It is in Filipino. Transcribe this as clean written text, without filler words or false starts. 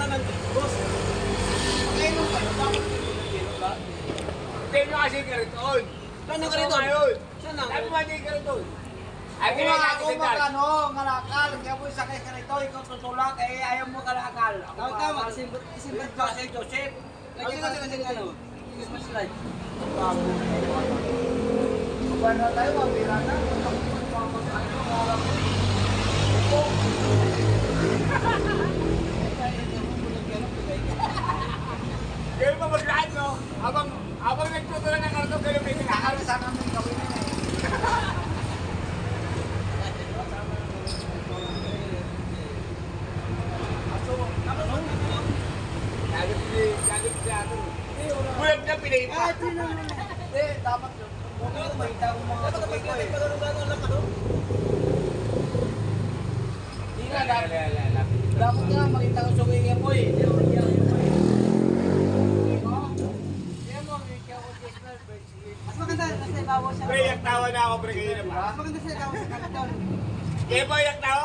ng boss. Pagkainom kayo, dapat pagkainom ba? Hindi nyo kasi kariton. Saan ang kariton? Saan ang Sabi mo hindi kariton. Ay, Ako nga, ako magkano, ngalakal. Kaya mo sakay ka nito, ikaw tutulak, eh ayaw mo kalakal. Tama, isimbat ba si Joseph? Lagi ba sila ng ano? Christmas light. Kuban na tayo, mabira na. Kayo pa maglaan, no? Habang nagtutulan ng kariton, kayo may kinakal. Saan namin gawin na eh. Kagad si ato. Bulag na pinita. Hindi, dapat yun. Huwag mo makita ang mga sabay ko eh. Hindi nga, dapat nga makita ang sabay ko po eh. Mas maganda nasa ibabaw siya. Pre, yung tawa na ako, pre, kayo na ba? Mas maganda sa ibabaw sa kanto. Kaya ba yung tawa?